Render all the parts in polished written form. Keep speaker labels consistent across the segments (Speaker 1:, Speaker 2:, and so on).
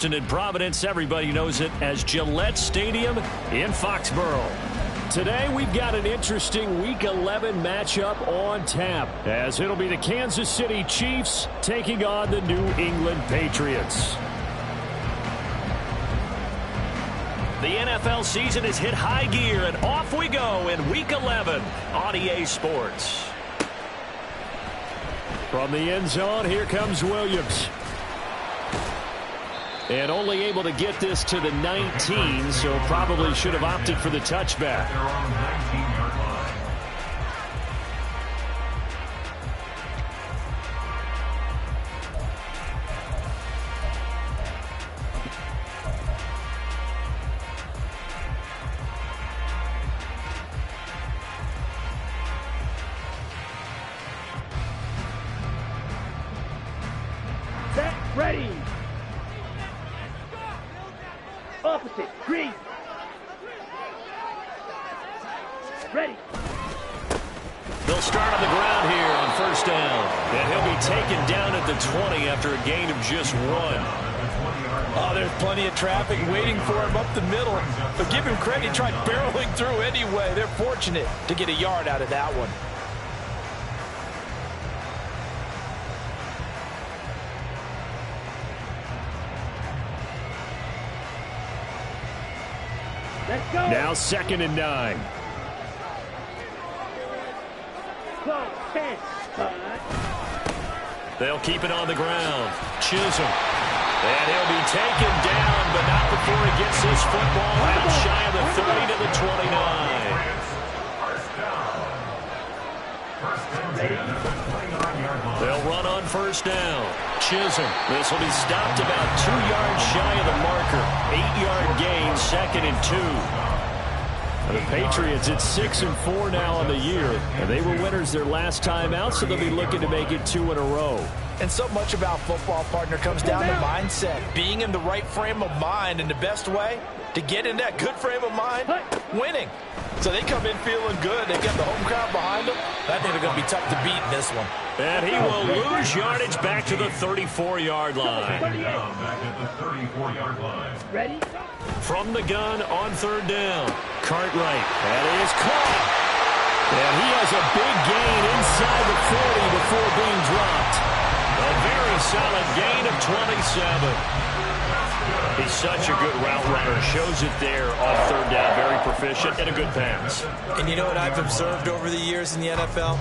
Speaker 1: In Providence, everybody knows it as Gillette Stadium in Foxborough. Today, we've got an interesting Week 11 matchup on tap, as it'll be the Kansas City Chiefs taking on the New England Patriots. The NFL season has hit high gear, and off we go in Week 11 on EA Sports. From the end zone, here comes Williams. And only able to get this to the 19, so probably should have opted for the touchback.
Speaker 2: Set, ready. Opposite, green. Ready.
Speaker 1: They'll start on the ground here on first down. And he'll be taken down at the 20 after a gain of just 1.
Speaker 3: Oh, there's plenty of traffic waiting for him up the middle. But give him credit, he tried barreling through anyway. They're fortunate to get a yard out of that one.
Speaker 2: Let's go.
Speaker 1: Now 2nd and 9.
Speaker 2: 12, 10.
Speaker 1: They'll keep it on the ground. Chisholm. And he'll be taken down, but not before he gets his football out shy of the 30 to the 29. They'll run on first down. Chisholm. This will be stopped about 2 yards shy of the marker. 8-yard gain, 2nd and 2. The Patriots at 6-4 now on the year, and they were winners their last time out, so they'll be looking to make it 2 in a row.
Speaker 3: And so much about football, partner, comes down to mindset. Being in the right frame of mind, and the best way to get in that good frame of mind, winning. So they come in feeling good. They got the home crowd behind them. I think they're going to be tough to beat in this one.
Speaker 1: And he will lose yardage back to the 34-yard line.
Speaker 2: Ready?
Speaker 1: From the gun on third down. Cartwright. That is caught. And he has a big gain inside the 40 before being dropped. A very solid gain of 27. He's such a good route runner. Shows it there on third down. Very proficient and a good pass.
Speaker 3: And you know what I've observed over the years in the NFL?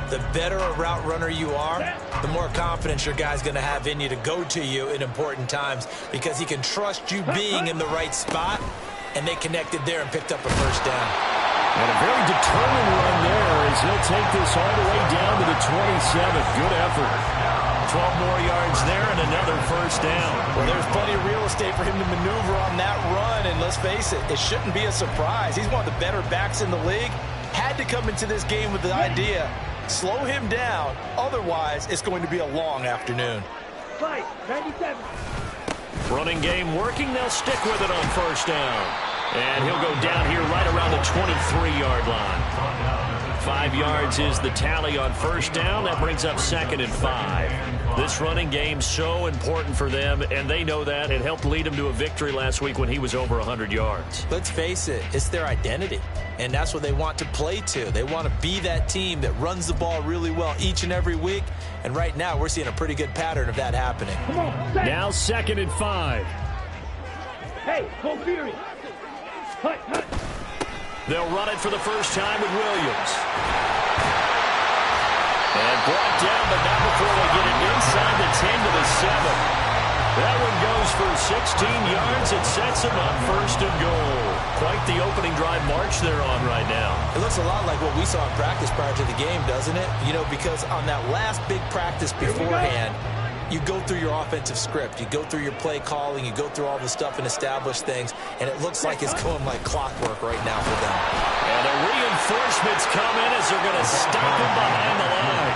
Speaker 3: The better a route runner you are, the more confidence your guy's going to have in you to go to you in important times, because he can trust you being in the right spot, and they connected there and picked up a first down.
Speaker 1: And a very determined run there as he'll take this all the way down to the 27. Good effort. 12 more yards there and another first down.
Speaker 3: Well, there's plenty of real estate for him to maneuver on that run, and let's face it, it shouldn't be a surprise. He's one of the better backs in the league. Had to come into this game with the idea, slow him down, otherwise it's going to be a long afternoon.
Speaker 2: 97.
Speaker 1: Running game working, they'll stick with it on first down. And he'll go down here right around the 23-yard line. 5 yards is the tally on first down. That brings up 2nd and 5. This running game so important for them, and they know that. It helped lead them to a victory last week when he was over 100 yards.
Speaker 3: Let's face it, it's their identity, and that's what they want to play to. They want to be that team that runs the ball really well each and every week, and right now we're seeing a pretty good pattern of that happening.
Speaker 2: Come on, set.
Speaker 1: Now 2nd and 5.
Speaker 2: Hey, go Fury. Hut, hut.
Speaker 1: They'll run it for the first time with Williams. And brought down, but not before they get it inside the 10 to the 7. That one goes for 16 yards. It sets them up 1st and goal. Quite the opening drive march they're on right now.
Speaker 3: It looks a lot like what we saw in practice prior to the game, doesn't it? You know, because on that last big practice beforehand, you go through your offensive script. You go through your play calling. You go through all the stuff and establish things. And it looks like it's going like clockwork right now for them.
Speaker 1: And the reinforcements come in as they're going to stop him behind the line.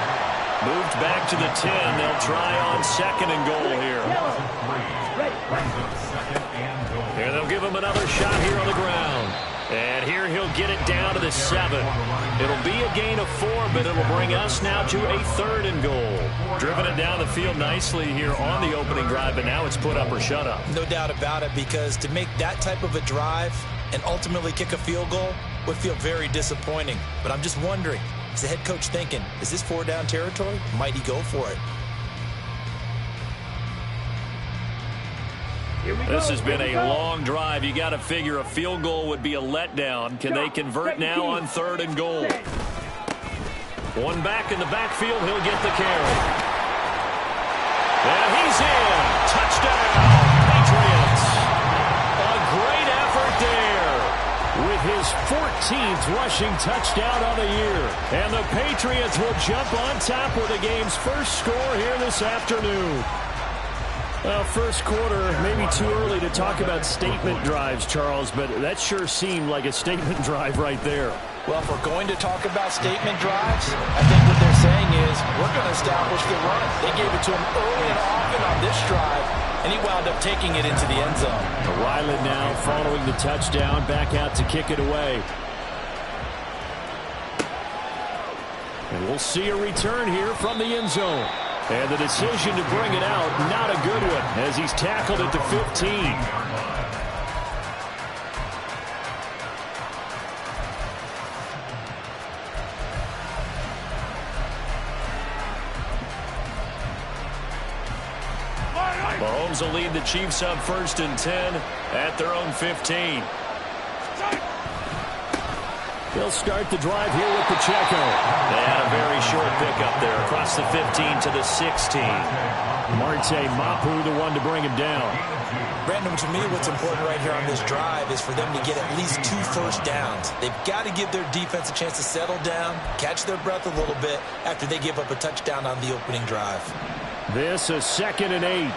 Speaker 1: Moved back to the 10. They'll try on 2nd and goal here. And they'll give him another shot here on the ground. And here he'll get it down to the 7. It'll be a gain of 4, but it'll bring us now to a 3rd and goal. Driven it down the field nicely here on the opening drive, but now it's put up or shut up.
Speaker 3: No doubt about it, because to make that type of a drive and ultimately kick a field goal would feel very disappointing. But I'm just wondering, is the head coach thinking, is this 4-down territory? Might he go for it?
Speaker 1: This has been a long drive. You got to figure a field goal would be a letdown. Can they convert now on 3rd and goal? One back in the backfield. He'll get the carry. And he's in. Touchdown, Patriots. A great effort there with his 14th rushing touchdown on the year. And the Patriots will jump on top with the game's first score here this afternoon. Well, first quarter, maybe too early to talk about statement drives, Charles, but that sure seemed like a statement drive right there.
Speaker 3: Well, if we're going to talk about statement drives, I think what they're saying is we're going to establish the run. They gave it to him early and often on this drive, and he wound up taking it into the end zone.
Speaker 1: Ryland now following the touchdown, back out to kick it away. And we'll see a return here from the end zone. And the decision to bring it out, not a good one, as he's tackled at the 15. Mahomes will lead the Chiefs up 1st and 10 at their own 15. They'll start the drive here with Pacheco. They had a very short pickup there across the 15 to the 16. Marte Mapu, the one to bring him down.
Speaker 3: Brandon, to me, what's important right here on this drive is for them to get at least 2 first downs. They've got to give their defense a chance to settle down, catch their breath a little bit after they give up a touchdown on the opening drive.
Speaker 1: This is 2nd and 8.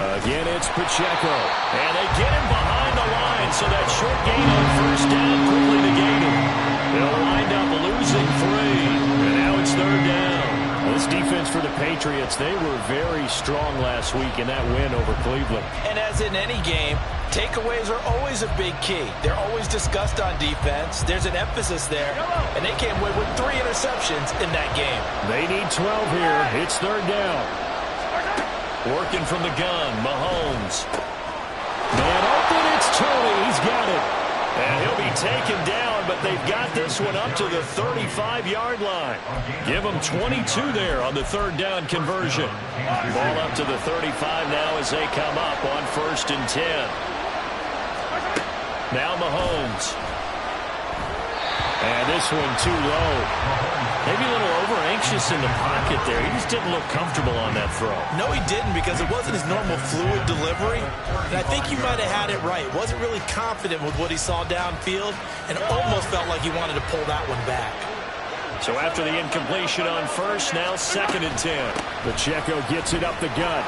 Speaker 1: Again, it's Pacheco. And they get him behind the line, so that short gain on 1st down quickly negated. They'll wind up losing 3. And now it's 3rd down. This defense for the Patriots, they were very strong last week in that win over Cleveland.
Speaker 3: And as in any game, takeaways are always a big key. They're always discussed on defense. There's an emphasis there, and they came away with 3 interceptions in that game.
Speaker 1: They need 12 here. It's 3rd down. Working from the gun, Mahomes. Man open, it's Tony. He's got it. And he'll be taken down, but they've got this one up to the 35-yard line. Give them 22 there on the 3rd down conversion. Ball up to the 35 now as they come up on 1st and 10. Now Mahomes. And this one too low. Maybe a little over-anxious in the pocket there. He just didn't look comfortable on that throw.
Speaker 3: No, he didn't, because it wasn't his normal fluid delivery. And I think he might have had it right. Wasn't really confident with what he saw downfield and almost felt like he wanted to pull that one back.
Speaker 1: So after the incompletion on 1st, now 2nd and 10. Pacheco gets it up the gut.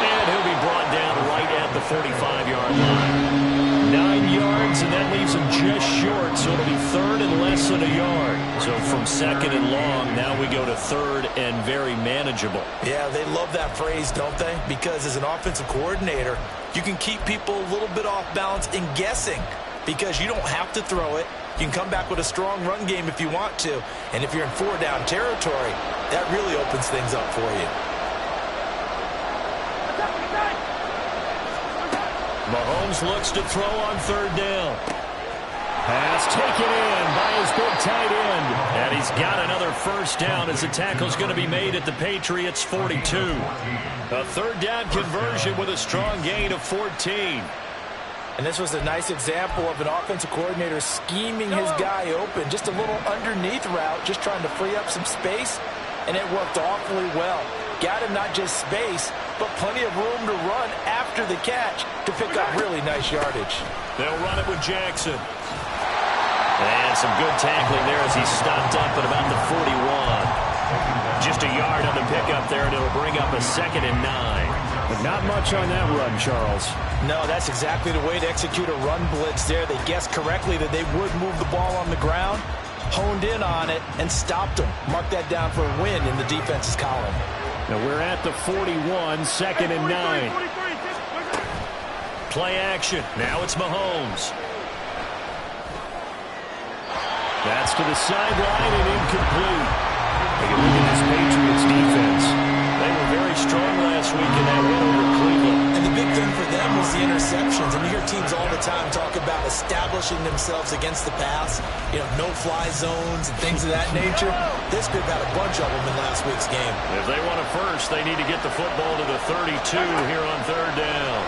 Speaker 1: And he'll be brought down right at the 45-yard line. 9 yards, and that leaves him just short, so it'll be 3rd and less than a yard. So from 2nd and long, now we go to 3rd and very manageable.
Speaker 3: Yeah, they love that phrase, don't they? Because as an offensive coordinator, you can keep people a little bit off balance in guessing, because you don't have to throw it. You can come back with a strong run game if you want to. And if you're in 4-down territory, that really opens things up for you.
Speaker 1: Mahomes looks to throw on 3rd down. Pass taken in by his big tight end. And he's got another 1st down as the tackle's going to be made at the Patriots' 42. A 3rd down conversion with a strong gain of 14.
Speaker 3: And this was a nice example of an offensive coordinator scheming his guy open. Just a little underneath route, just trying to free up some space. And it worked awfully well. Got him not just space, but plenty of room to run after the catch to pick up really nice yardage.
Speaker 1: They'll run it with Jackson. And some good tackling there as he stopped up at about the 41. Just a yard on the pickup there, and it'll bring up a 2nd and 9. But not much on that run, Charles.
Speaker 3: No, that's exactly the way to execute a run blitz there. They guessed correctly that they would move the ball on the ground, honed in on it, and stopped them. Mark that down for a win in the defense's column.
Speaker 1: Now we're at the 41, 2nd and 9. play action. Now it's Mahomes. That's to the sideline and incomplete. Take a look at this Patriots defense. They were very strong last week in that win over Cleveland.
Speaker 3: And the big thing for them was the interceptions. And you hear teams all the time talk about establishing themselves against the pass, no-fly zones and things of that nature. This group had a bunch of them in last week's game.
Speaker 1: If they want a first, they need to get the football to the 32 here on third down.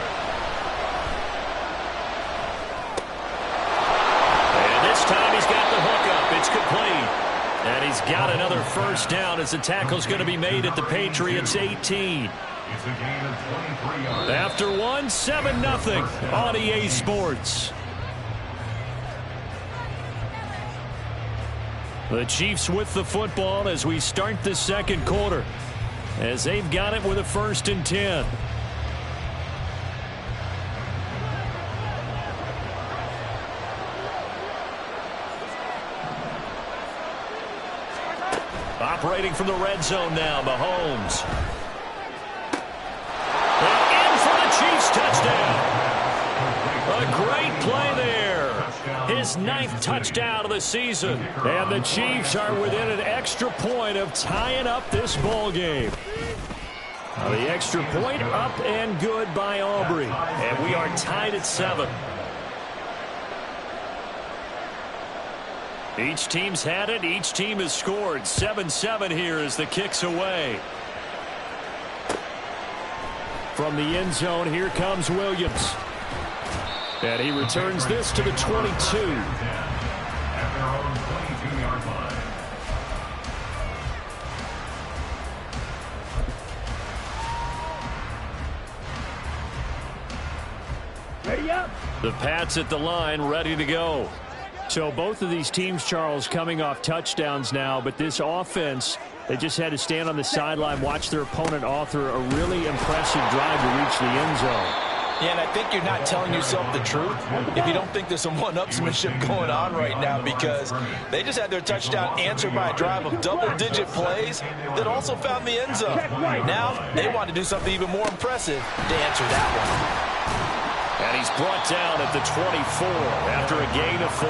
Speaker 1: And this time he's got the hook up. It's complete. And he's got another first down as the tackle's going to be made at the Patriots 18. After one, 7-0 on EA Sports. The Chiefs with the football as we start the second quarter, as they've got it with a 1st and 10. Operating from the red zone now, Mahomes. And in for the Chiefs touchdown. A great play there. His 9th touchdown of the season. And the Chiefs are within an extra point of tying up this ball game. The extra point up and good by Aubrey. And we are tied at 7. Each team's had it. Each team has scored. 7-7 here as the kick's away. From the end zone, here comes Williams. And he returns this to the 22.
Speaker 2: Ready up.
Speaker 1: The Pats at the line, ready to go. So both of these teams, Charles, coming off touchdowns now, but this offense, they just had to stand on the sideline, watch their opponent author a really impressive drive to reach the end zone.
Speaker 3: Yeah, and I think you're not telling yourself the truth if you don't think there's some one-upsmanship going on right now, because they just had their touchdown answered by a drive of double-digit plays that also found the end zone. Now they want to do something even more impressive to answer that one.
Speaker 1: And he's brought down at the 24 after a gain of 4.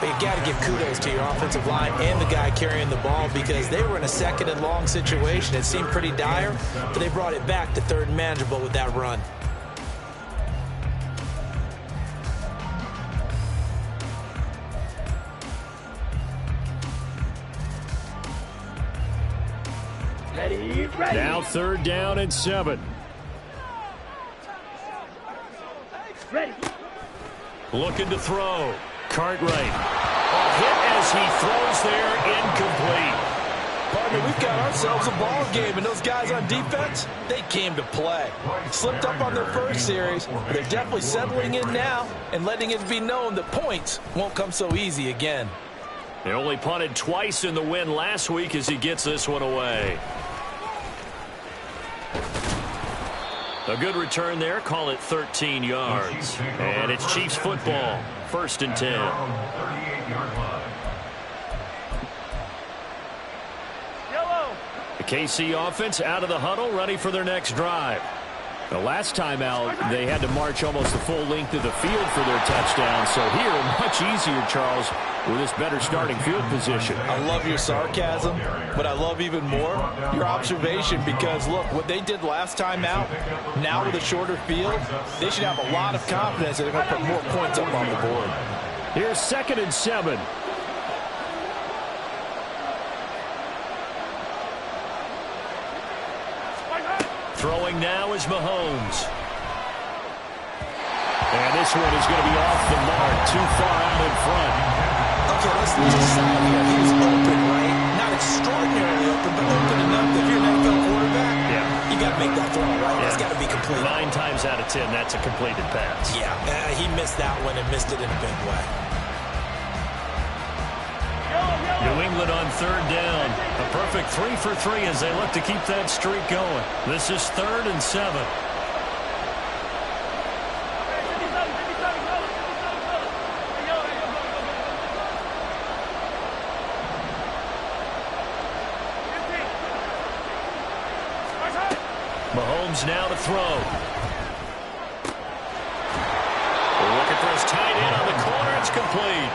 Speaker 3: But you've got to give kudos to your offensive line and the guy carrying the ball, because they were in a 2nd and long situation. It seemed pretty dire, but they brought it back to 3rd and manageable with that run.
Speaker 2: Ready.
Speaker 1: Now 3rd down and 7.
Speaker 2: Ready.
Speaker 1: Looking to throw. Cartwright. A hit as he throws there, incomplete.
Speaker 3: Partner, we've got ourselves a ball game, and those guys on defense, they came to play. Slipped up on their first series, but they're definitely settling in now and letting it be known that points won't come so easy again.
Speaker 1: They only punted twice in the win last week as he gets this one away. A good return there. Call it 13 yards. And it's Chiefs football. 1st and 10. The KC offense out of the huddle, ready for their next drive. The last time out, they had to march almost the full length of the field for their touchdown. So here, much easier, Charles, with this better starting field position.
Speaker 3: I love your sarcasm, but I love even more your observation, because, look, what they did last time out, now with a shorter field, they should have a lot of confidence that they're going to put more points up on the board.
Speaker 1: Here's 2nd and 7. Throwing now is Mahomes. And this one is going to be off the mark, too far out in front.
Speaker 3: Okay, let's decide here. He was open, right? Not extraordinarily open, but open enough that if you're an NFL quarterback, you got to make that throw, right? It's got to be complete.
Speaker 1: 9 times out of 10, that's a completed pass.
Speaker 3: Yeah, he missed that one and missed it in a big way.
Speaker 1: New England on 3rd down. A perfect 3 for 3 as they look to keep that streak going. This is 3rd and 7. Mahomes now to throw. for his tight end on the corner. It's complete.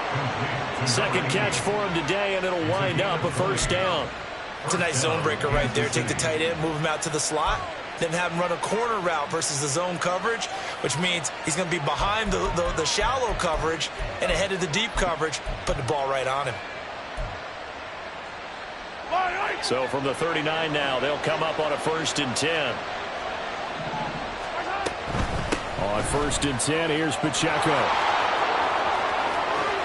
Speaker 1: Second catch for him today, and it'll wind up a first down.
Speaker 3: It's a nice zone breaker right there. Take the tight end, move him out to the slot, then have him run a corner route versus the zone coverage, which means he's going to be behind the shallow coverage and ahead of the deep coverage, put the ball right on him.
Speaker 1: So from the 39 now, they'll come up on a 1st and 10. On 1st and 10, here's Pacheco.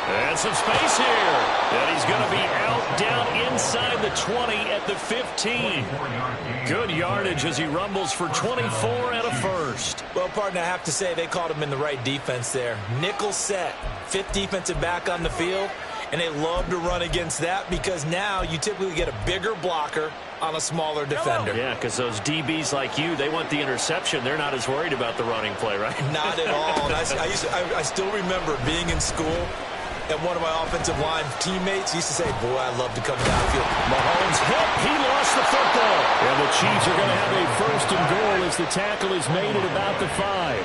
Speaker 1: And some space here. And he's going to be out down inside the 20 at the 15. Good yardage as he rumbles for 24 and a first.
Speaker 3: Well, partner, I have to say they called him in the right defense there. Nickel set, 5th defensive back on the field. And they love to run against that because now you typically get a bigger blocker on a smaller defender.
Speaker 1: Yeah, because those DBs like you, they want the interception. They're not as worried about the running play, right?
Speaker 3: Not at all. And I still remember being in school, and one of my offensive line teammates used to say, boy, I love to come downfield.
Speaker 1: Mahomes hit. He lost the football. And the Chiefs are going to have a 1st and goal as the tackle is made at about the 5.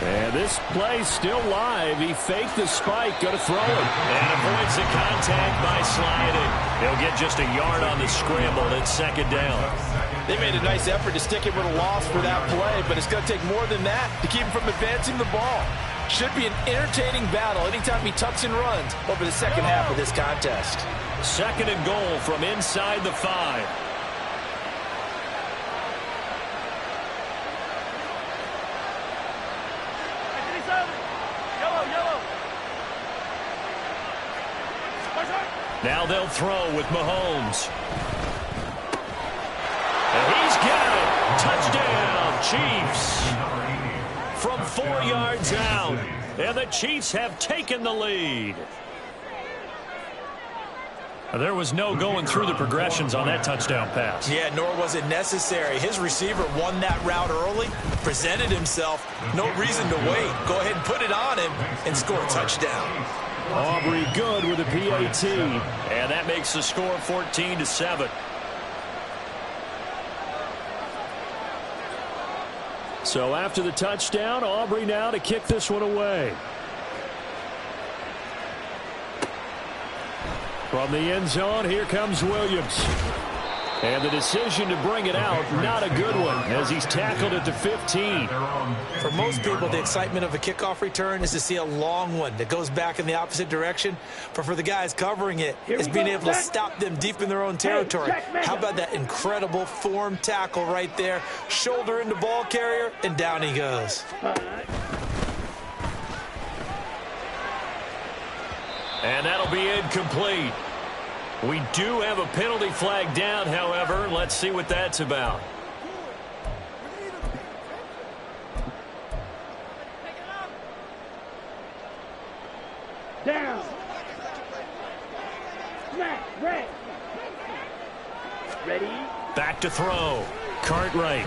Speaker 1: And this play still live. He faked the spike, going to throw it. And avoids the contact by sliding. He'll get just a yard on the scramble. It's 2nd down.
Speaker 4: They made a nice effort to stick him with a loss for that play, but it's going to take more than that to keep him from advancing the ball. Should be an entertaining battle anytime he tucks and runs over the second half of this contest.
Speaker 1: 2nd and goal from inside the 5. Now they'll throw with Mahomes. And he's got it. Touchdown, Chiefs. From 4 yards out. And the Chiefs have taken the lead. There was no going through the progressions on that touchdown pass.
Speaker 3: Yeah, nor was it necessary. His receiver won that route early, presented himself. No reason to wait. Go ahead and put it on him and score a touchdown.
Speaker 1: Aubrey good with a PAT. And that makes the score 14-7. So after the touchdown, Aubrey now to kick this one away. From the end zone, here comes Williams. And the decision to bring it out, not a good one, as he's tackled at the 15.
Speaker 3: For most people, the excitement of a kickoff return is to see a long one that goes back in the opposite direction. But for the guys covering it, it's being able to stop them deep in their own territory. How about that incredible form tackle right there? Shoulder into ball carrier, and down he goes.
Speaker 1: And that'll be incomplete. We do have a penalty flag down, however. Let's see what that's about.
Speaker 2: Down. Snap. Red. Ready.
Speaker 1: Back to throw. Cartwright.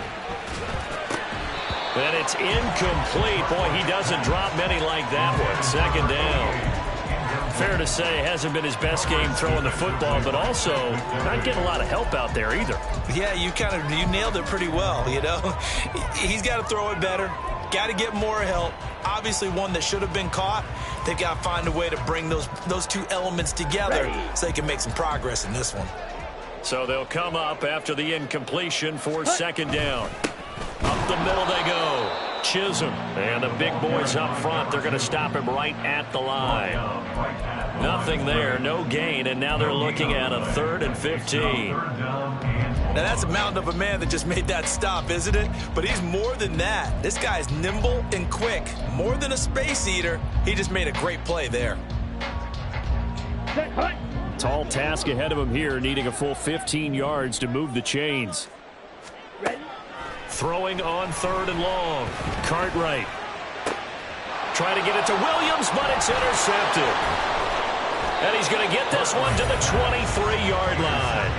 Speaker 1: And it's incomplete. Boy, he doesn't drop many like that one. 2nd down. Fair to say, hasn't been his best game throwing the football, but also not getting a lot of help out there either.
Speaker 3: Yeah, you nailed it pretty well, you know. He's got to throw it better, got to get more help. Obviously one that should have been caught. They've got to find a way to bring those 2 elements together so they can make some progress in this one.
Speaker 1: So they'll come up after the incompletion for 2nd down. Up the middle they go. Chisholm and the big boys up front. They're going to stop him right at the line. Nothing there, no gain, and now they're looking at a 3rd and 15.
Speaker 3: Now that's a mountain of a man that just made that stop, isn't it? But he's more than that. This guy's nimble and quick. More than a space eater. He just made a great play there.
Speaker 1: Tall task ahead of him here, needing a full 15 yards to move the chains.
Speaker 2: Ready.
Speaker 1: Throwing on 3rd and long. Cartwright. Trying to get it to Williams, but it's intercepted. And he's going to get this one to the 23-yard line.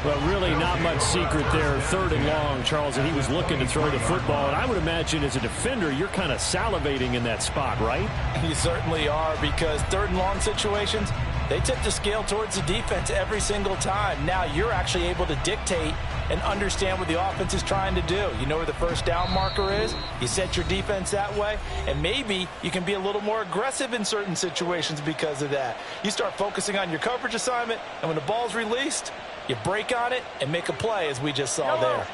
Speaker 1: Well, really not much secret there. 3rd and long, Charles, and he was looking to throw the football. And I would imagine as a defender, you're kind of salivating in that spot, right?
Speaker 4: You certainly are, because 3rd and long situations, They tip the scale towards the defense every single time. Now you're actually able to dictate and understand what the offense is trying to do. You know where the first down marker is. You set your defense that way, and maybe you can be a little more aggressive in certain situations because of that. You start focusing on your coverage assignment, and when the ball's released, you break on it and make a play, as we just saw there.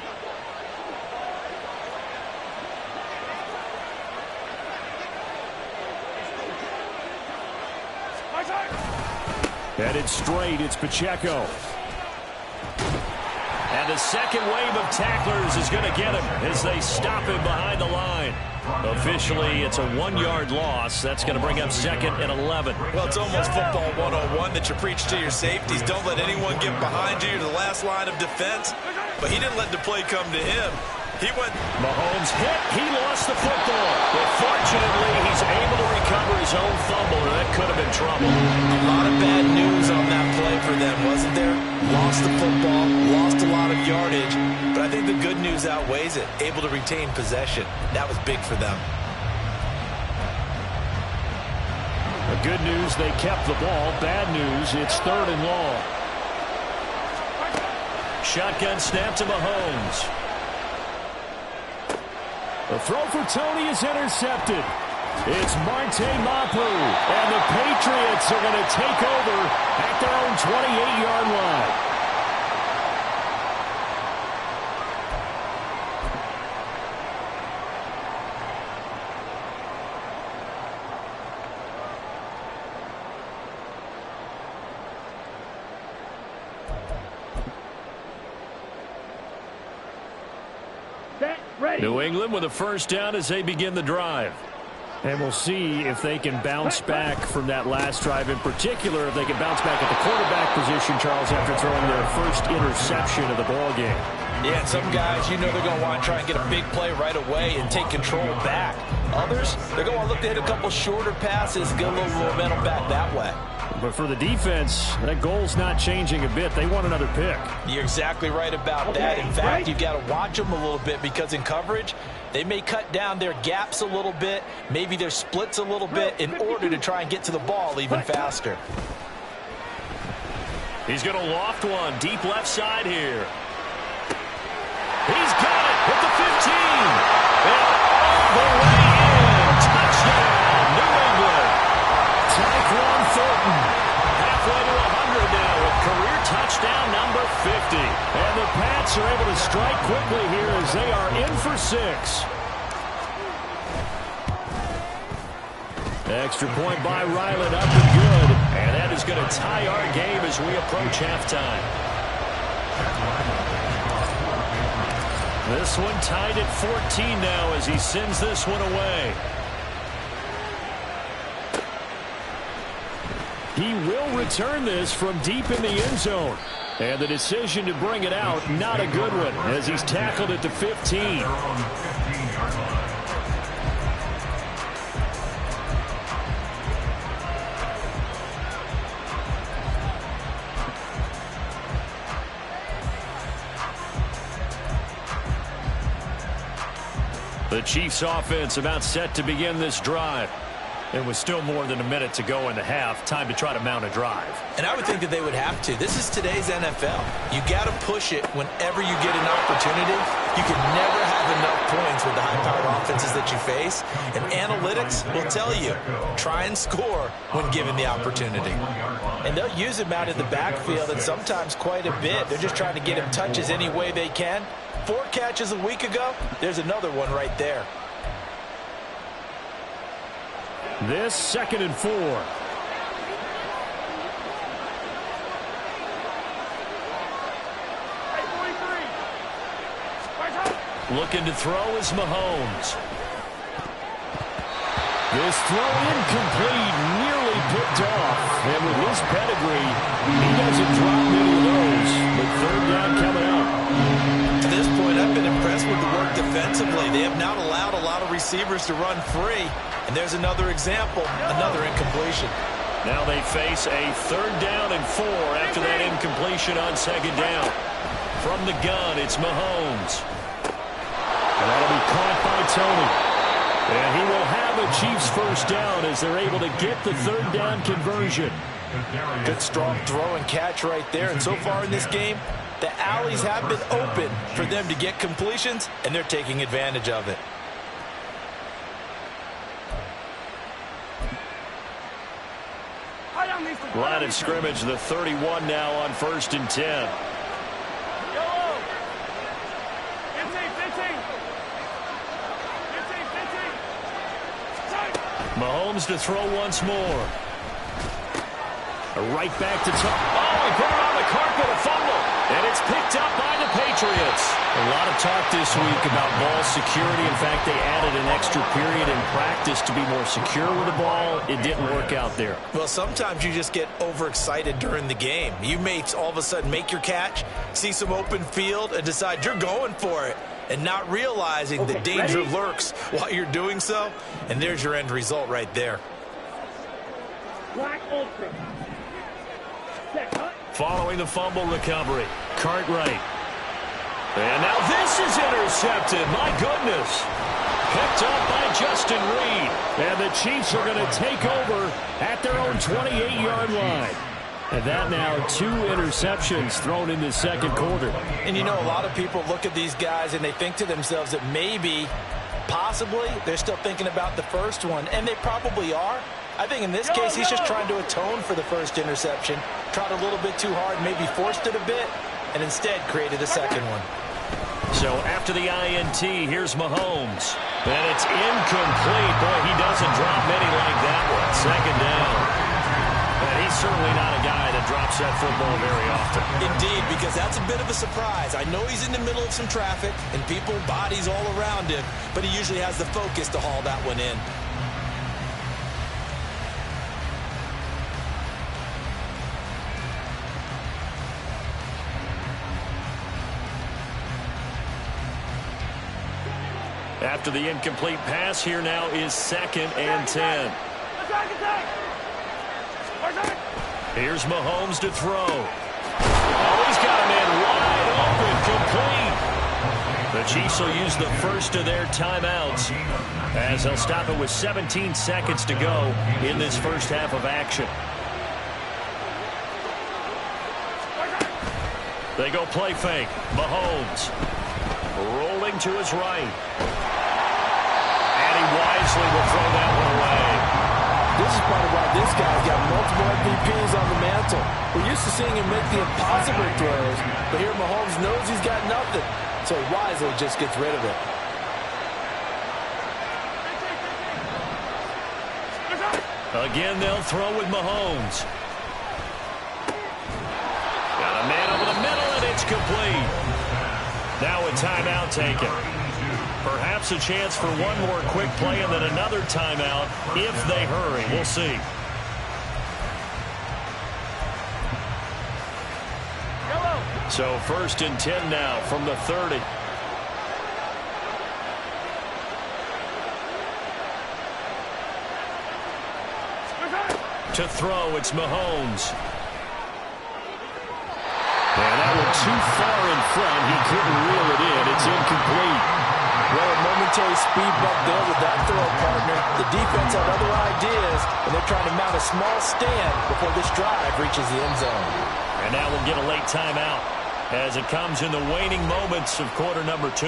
Speaker 1: Headed straight, it's Pacheco. And the second wave of tacklers is going to get him as they stop him behind the line. Officially, it's a 1-yard loss. That's going to bring up 2nd and 11.
Speaker 3: Well, it's almost football 101 that you preach to your safeties. Don't let anyone get behind you to the last line of defense. But he didn't let the play come to him. He went.
Speaker 1: Mahomes hit. He lost the football. But fortunately, he's able to recover his own fumble, and that could have been trouble.
Speaker 3: A lot of bad news on that play for them, wasn't there? Lost the football, lost a lot of yardage. But I think the good news outweighs it. Able to retain possession. That was big for them.
Speaker 1: The good news, they kept the ball. Bad news, it's 3rd and long. Shotgun snap to Mahomes. The throw for Tony is intercepted. It's Marte Mapu, and the Patriots are going to take over at their own 28-yard line. New England with a first down as they begin the drive. And we'll see if they can bounce back from that last drive. In particular, if they can bounce back at the quarterback position, Charles, after throwing their first interception of the ballgame.
Speaker 4: Yeah, and some guys, you know they're going to want to try and get a big play right away and take control back. Others, they're going to look to hit a couple shorter passes, get a little momentum back that way.
Speaker 1: But for the defense, that goal's not changing a bit. They want another pick.
Speaker 4: You're exactly right about that. In fact, you've got to watch them a little bit because in coverage, they may cut down their gaps a little bit, maybe their splits a little bit in order to try and get to the ball even faster.
Speaker 1: He's going to loft one deep left side here. He's got it at the 15. And all the way in. Touchdown, New England. Tyquan Thornton, halfway to 100 now with career touchdown number 50. And the Pats are able to strike quickly here as they are in for 6. Extra point by Ryland, up and good. And that is going to tie our game as we approach halftime. This one tied at 14 now as he sends this one away. He will return this from deep in the end zone. And the decision to bring it out, not a good one, as he's tackled at the 15. The Chiefs offense about set to begin this drive. It was still more than a minute to go in the half. Time to try to mount a drive.
Speaker 3: And I would think that they would have to. This is today's NFL. You got to push it whenever you get an opportunity. You can never have enough points with the high-powered offenses that you face. And analytics will tell you, try and score when given the opportunity.
Speaker 4: And they'll use him out in the backfield and sometimes quite a bit. They're just trying to get him touches any way they can. 4 catches a week ago, there's another one right there.
Speaker 1: This 2nd and 4. Looking to throw is Mahomes. This throw incomplete, nearly picked off. And with his pedigree, he doesn't drop many of those. But 3rd down coming up.
Speaker 3: To this point, I've been impressed with the work defensively. They have not allowed a lot of receivers to run free. And there's another example, another incompletion.
Speaker 1: Now they face a 3rd down and 4 after that incompletion on 2nd down. From the gun, it's Mahomes. And that'll be caught by Tony. And he will have a Chiefs first down as they're able to get the 3rd down conversion.
Speaker 4: Good, strong throw and catch right there. And so far in this game, the alleys have been open for them to get completions, and they're taking advantage of it.
Speaker 1: Line of scrimmage, the 31 now on 1st and 10. Mahomes to throw once more. Right back to top. Oh, he put it on the carpet, a fumble. And it's picked up by the Patriots. A lot of talk this week about ball security. In fact, they added an extra period in practice to be more secure with the ball. It didn't work out there.
Speaker 3: Well, sometimes you just get overexcited during the game. You may all of a sudden make your catch, see some open field, and decide you're going for it, and not realizing the danger lurks while you're doing so. And there's your end result right there.
Speaker 2: Black open.
Speaker 1: Following the fumble recovery, Cartwright. And now this is intercepted. My goodness. Picked up by Justin Reed. And the Chiefs are going to take over at their own 28-yard line. And that now 2 interceptions thrown in the second quarter.
Speaker 4: And you know, a lot of people look at these guys and they think to themselves that maybe, possibly, they're still thinking about the first one. And they probably are. I think in this case, he's just trying to atone for the first interception. Tried a little bit too hard, maybe forced it a bit, and instead created a second one.
Speaker 1: So after the INT, here's Mahomes. And it's incomplete. Boy, he doesn't drop many like that one. Second down. And he's certainly not a guy that drops that football very often.
Speaker 3: Indeed, because that's a bit of a surprise. I know he's in the middle of some traffic and people, bodies all around him, but he usually has the focus to haul that one in.
Speaker 1: After the incomplete pass, here now is 2nd and 10. Here's Mahomes to throw. Oh, he's got a man wide open, complete. The Chiefs will use the first of their timeouts as they'll stop it with 17 seconds to go in this first half of action. They go play fake. Mahomes rolling to his right. And he wisely will throw that one away.
Speaker 4: This is part of why this guy's got multiple MVPs on the mantle. We're used to seeing him make the impossible throws, but here Mahomes knows he's got nothing, so he wisely just gets rid of it.
Speaker 1: Again, they'll throw with Mahomes. Got a man over the middle, and it's complete. Now a timeout taken. Perhaps a chance for one more quick play and then another timeout if they hurry. We'll see. So 1st and 10 now from the 30. To throw, it's Mahomes. And that one too far in front. He couldn't reel it in. It's incomplete.
Speaker 4: Well, a momentary speed bump there with that throw, partner. The defense had other ideas, and they're trying to mount a small stand before this drive reaches the end zone.
Speaker 1: And now we'll get a late timeout as it comes in the waning moments of quarter number 2.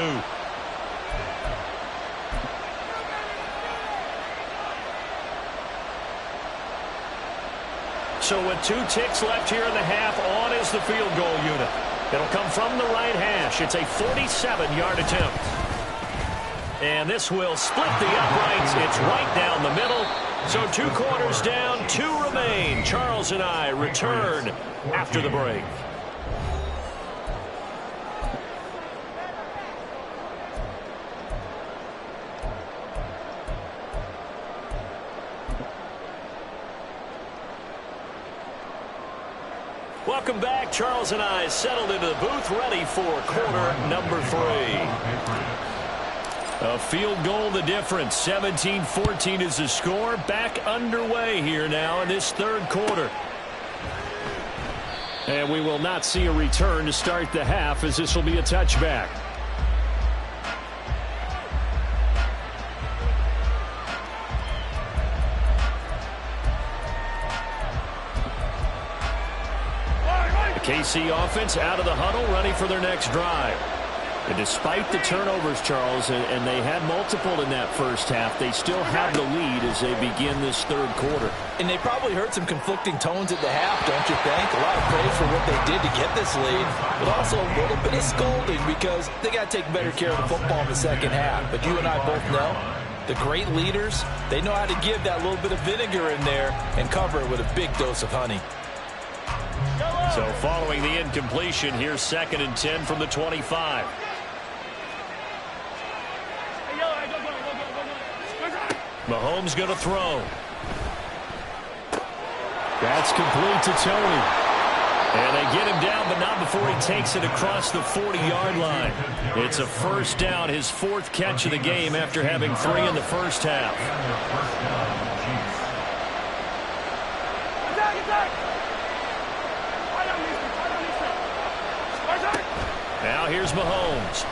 Speaker 1: So with 2 ticks left here in the half, on is the field goal unit. It'll come from the right hash. It's a 47-yard attempt. And this will split the uprights. It's right down the middle. So 2 quarters down, 2 remain. Charles and I return after the break. Welcome back. Charles and I settled into the booth, ready for quarter number 3. A field goal, the difference. 17-14 is the score. Back underway here now in this 3rd quarter. And we will not see a return to start the half, as this will be a touchback. KC offense out of the huddle, ready for their next drive. And despite the turnovers, Charles, and they had multiple in that first half, they still have the lead as they begin this third quarter.
Speaker 4: And they probably heard some conflicting tones at the half, don't you think? A lot of praise for what they did to get this lead, but also a little bit of scolding because they got to take better care of the football in the second half. But you and I both know the great leaders, they know how to give that little bit of vinegar in there and cover it with a big dose of honey.
Speaker 1: So following the incompletion, here's 2nd and 10 from the 25. Mahomes going to throw. That's complete to Tony. And they get him down, but not before he takes it across the 40-yard line. It's a first down, his 4th catch of the game after having 3 in the first half. Now here's Mahomes.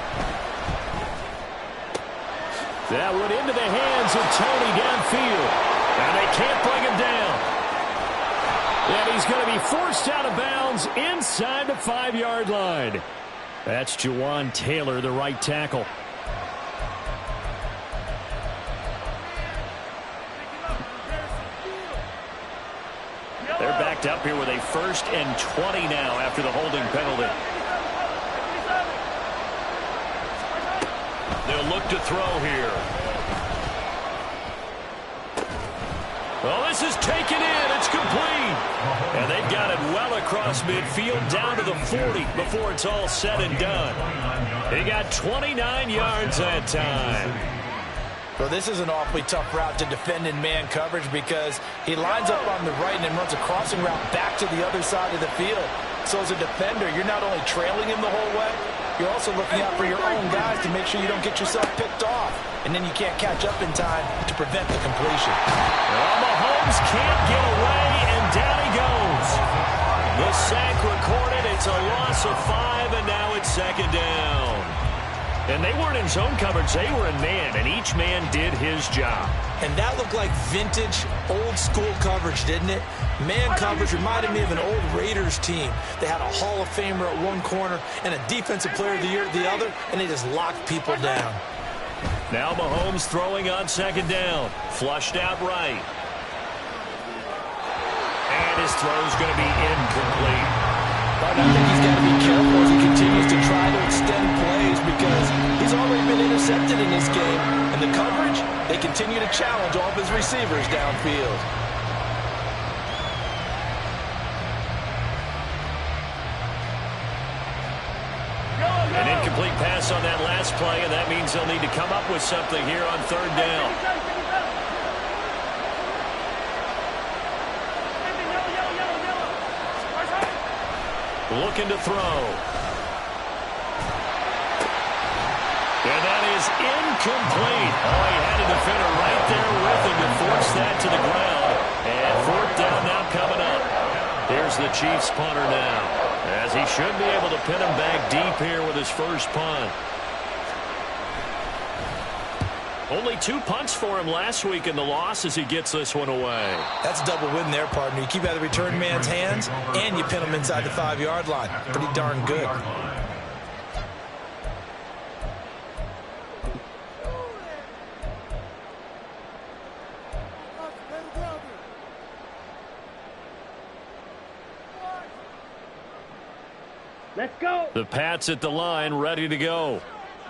Speaker 1: That went into the hands of Tony downfield. And they can't bring him down. And he's going to be forced out of bounds inside the 5-yard line. That's Jawan Taylor, the right tackle. They're backed up here with a 1st and 20 now after the holding penalty. They'll look to throw here. Oh, this is taken in. It's complete. And they've got it well across midfield down to the 40 before it's all said and done. He got 29 yards that time.
Speaker 4: Well, this is an awfully tough route to defend in man coverage because he lines up on the right and then runs a crossing route back to the other side of the field. So as a defender, you're not only trailing him the whole way, you're also looking out for your own guys to make sure you don't get yourself picked off. And then you can't catch up in time to prevent the completion.
Speaker 1: Well, Mahomes can't get away, and down he goes. The sack recorded. It's a loss of 5, and now it's 2nd down. And they weren't in zone coverage. They were in man, and each man did his job.
Speaker 4: And that looked like vintage, old-school coverage, didn't it? Man coverage reminded me of an old Raiders team. They had a Hall of Famer at one corner and a Defensive Player of the Year at the other, and they just locked people down.
Speaker 1: Now Mahomes throwing on 2nd down. Flushed out right. And his throw's going to be incomplete.
Speaker 4: But I think he's got to be careful as he continues to try to extend plays because he's already been intercepted in this game. And the coverage, they continue to challenge all of his receivers downfield.
Speaker 1: An incomplete pass on that last play, and that means they'll need to come up with something here on 3rd down. Looking to throw. And that is incomplete. Oh, he had a defender right there with him to force that to the ground. And 4th down now coming up. Here's the Chiefs punter now, as he should be able to pin him back deep here with his first punt. Only 2 punts for him last week in the loss as he gets this one away.
Speaker 4: That's a double win there, partner. You keep out of the return man's hands, and you pin him inside the 5-yard line. Pretty darn good.
Speaker 2: Let's go.
Speaker 1: The Pats at the line, ready to go.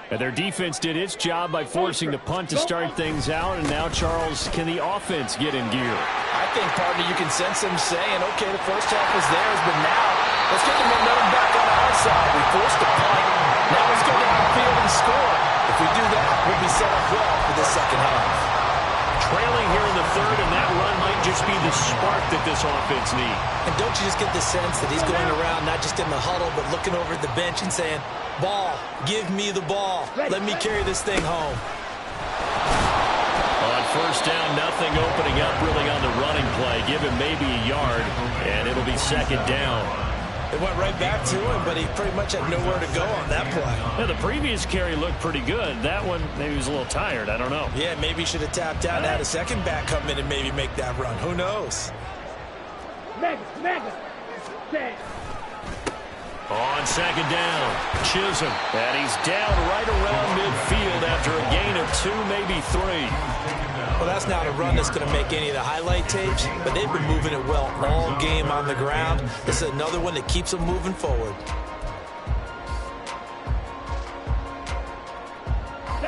Speaker 1: And their defense did its job by forcing the punt to start things out. And now, Charles, can the offense get in gear?
Speaker 4: I think, partner, you can sense them saying, okay, the first half was theirs, but now let's get the momentum back on our side. We forced the punt. Now let's go downfield and score. If we do that, we'll be set up well for the second half.
Speaker 1: Trailing here in the 3rd, and that run might just be the spark that this offense needs.
Speaker 4: And don't you just get the sense that he's going around, not just in the huddle, but looking over at the bench and saying, ball, give me the ball. Let me carry this thing home.
Speaker 1: On 1st down, nothing opening up really on the running play. Give him maybe a yard, and it'll be 2nd down.
Speaker 4: It went right back to him, but he pretty much had nowhere to go on that play.
Speaker 1: Yeah, the previous carry looked pretty good. That one, maybe he was a little tired. I don't know.
Speaker 4: Yeah, maybe he should have tapped out and had a second back come in and maybe make that run. Who knows?
Speaker 2: Mega. Stand.
Speaker 1: On second down, Chisholm. And he's down right around midfield after a gain of 2, maybe 3.
Speaker 3: Well, that's not a run that's going to make any of the highlight tapes, but they've been moving it well all game on the ground. This is another one that keeps them moving forward.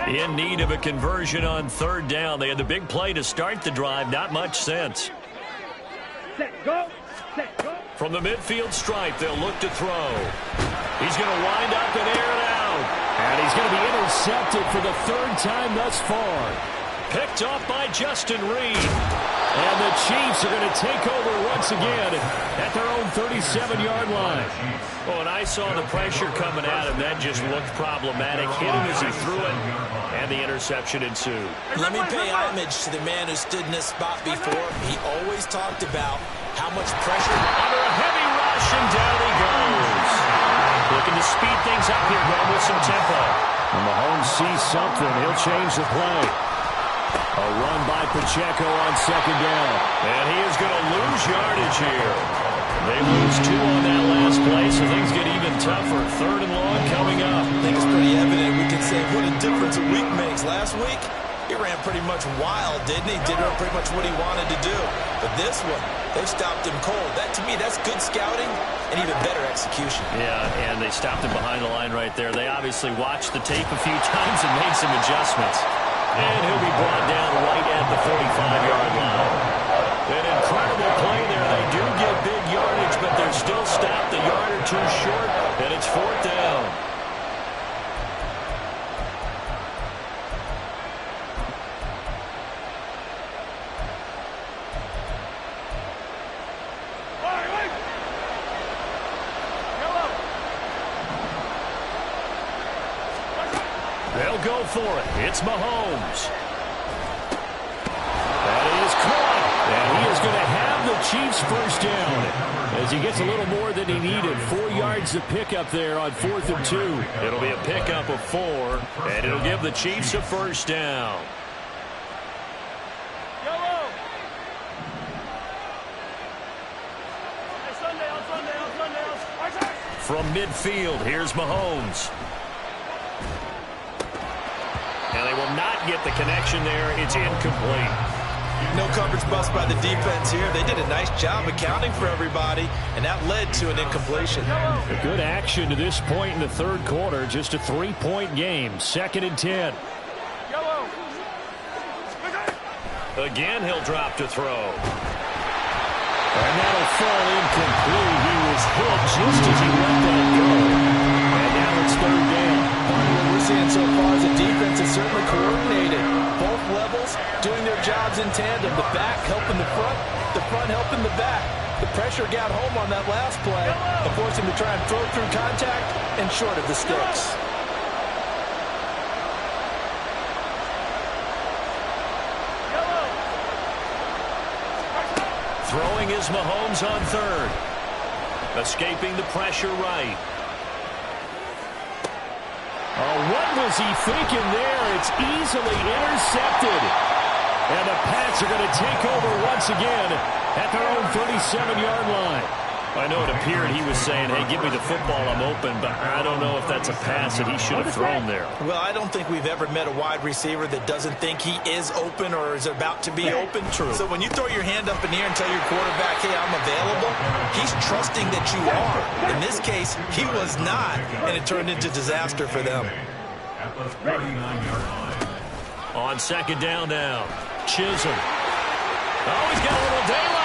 Speaker 1: In need of a conversion on third down. They had the big play to start the drive. Not much sense.
Speaker 2: Set, go. Set, go.
Speaker 1: From the midfield stripe, they'll look to throw. He's going to wind up and air it out. And he's going to be intercepted for the third time thus far. Picked off by Justin Reed. And the Chiefs are going to take over once again at their own 37-yard line. Well, when I saw the pressure coming at him, that just looked problematic. Hit him as he threw it, and the interception ensued.
Speaker 3: Let me pay homage to the man who stood in this spot before. He always talked about how much pressure.
Speaker 1: Under a heavy rush, and down he goes. Looking to speed things up here, going with some tempo. When Mahomes sees something, he'll change the play. A run by Pacheco on second down. And he is going to lose yardage here. They lose 2 on that last play, so things get even tougher. Third and long coming up.
Speaker 3: I think it's pretty evident. We can say what a difference a week makes. Last week, he ran pretty much wild, didn't he? Did pretty much what he wanted to do. But this one, they stopped him cold. That, to me, that's good scouting and even better execution.
Speaker 1: Yeah, and they stopped him behind the line right there. They obviously watched the tape a few times and made some adjustments. And he'll be brought down right at the 45-yard line. An incredible play there. They do get big yardage, but they're still stopped a yard or 2 short, and it's 4th down. They'll go for it. It's Mahomes. That is caught. And he is going to have the Chiefs first down as he gets a little more than he needed. 4 yards to pick up there on 4th and 2. It'll be a pickup of 4, and it'll give the Chiefs a first down. From midfield, here's Mahomes. And they will not get the connection there. It's incomplete.
Speaker 3: No coverage bust by the defense here. They did a nice job accounting for everybody, and that led to an incompletion.
Speaker 1: A good action to this point in the third quarter. Just a 3-point game. 2nd and 10. Again, he'll drop to throw. And that'll fall incomplete. He was hit just as he let that go. And now it's 3rd down.
Speaker 3: What we're seeing so far is the defense is certainly coordinated. Both levels doing their jobs in tandem. The back helping the front helping the back. The pressure got home on that last play and forced him to try and throw through contact and short of the sticks.
Speaker 1: Throwing is Mahomes on 3rd. Escaping the pressure right. Oh, what was he thinking there? It's easily intercepted. And the Pats are going to take over once again at their own 37-yard line. I know it appeared he was saying, hey, give me the football, I'm open, but I don't know if that's a pass that he should have thrown there.
Speaker 3: Well, I don't think we've ever met a wide receiver that doesn't think he is open or is about to be open.
Speaker 1: True.
Speaker 3: So when you throw your hand up in the air and tell your quarterback, hey, I'm available, he's trusting that you are. In this case, he was not, and it turned into disaster for them.
Speaker 1: On second down now, Chisholm. Oh, he's got a little daylight.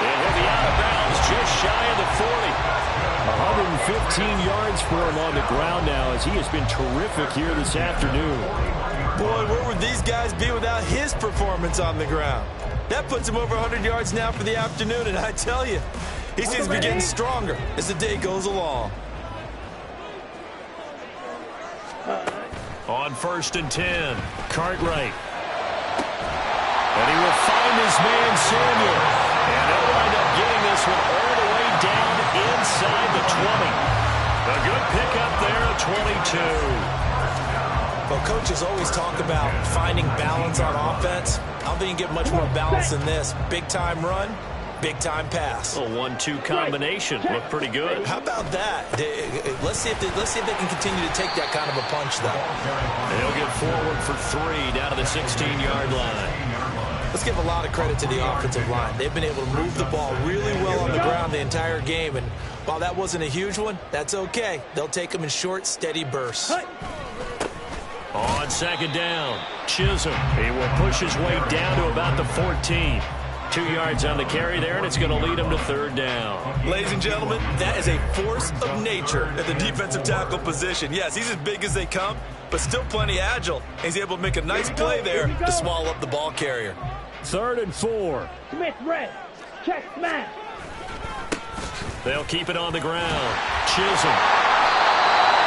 Speaker 1: And he'll be out of bounds just shy of the 40. 115 yards for him on the ground now as he has been terrific here this afternoon.
Speaker 3: Boy, where would these guys be without his performance on the ground? That puts him over 100 yards now for the afternoon, and I tell you, he seems to be getting stronger as the day goes along.
Speaker 1: On 1st and 10, Cartwright. And he will find his man, Samuel. And they'll wind up getting this one all the way down inside the 20. A good pickup there at 22.
Speaker 3: Well, coaches always talk about finding balance on offense. I don't think you get much more balance than this. Big-time run, Big-time pass.
Speaker 1: A 1-2 combination. Looked pretty good.
Speaker 3: How about that? Let's see if they can continue to take that kind of a punch, though.
Speaker 1: They'll get forward for 3 down to the 16-yard line.
Speaker 3: Let's give a lot of credit to the offensive line. They've been able to move the ball really well on the ground the entire game, and while that wasn't a huge one, that's okay. They'll take them in short, steady bursts.
Speaker 1: On second down, Chisholm. He will push his way down to about the 14. 2 yards on the carry there, and it's going to lead him to third down.
Speaker 3: Ladies and gentlemen, that is a force of nature at the defensive tackle position. Yes, he's as big as they come, but still plenty agile. He's able to make a nice play there to swallow up the ball carrier.
Speaker 1: 3rd and 4.
Speaker 2: Smith red. Check smash.
Speaker 1: They'll keep it on the ground. Chisholm.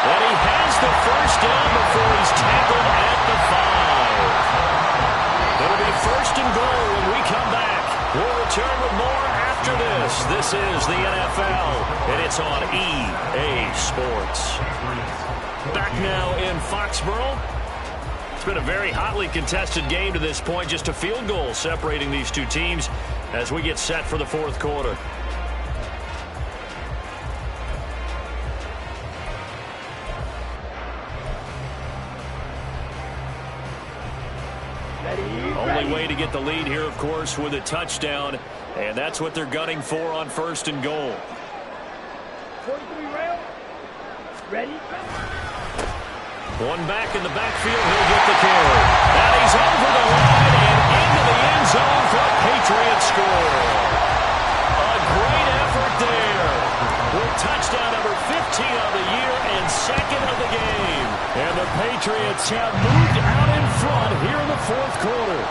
Speaker 1: And he has the first down before he's tackled at the 5. It'll be 1st and goal when we come back. We'll return with more after this. This is the NFL, and it's on EA Sports. Back now in Foxborough. It's been a very hotly contested game to this point. Just a field goal separating these two teams as we get set for the 4th quarter. Only way to get the lead here, of course, with a touchdown, and that's what they're gunning for on 1st and goal.
Speaker 2: 43 rail. Ready.
Speaker 1: One back in the backfield, he'll get the carry. And he's over the line and into the end zone for a Patriot score. A great effort there. With touchdown number 15 on the year and 2nd of the game. And the Patriots have moved out in front here in the 4th quarter.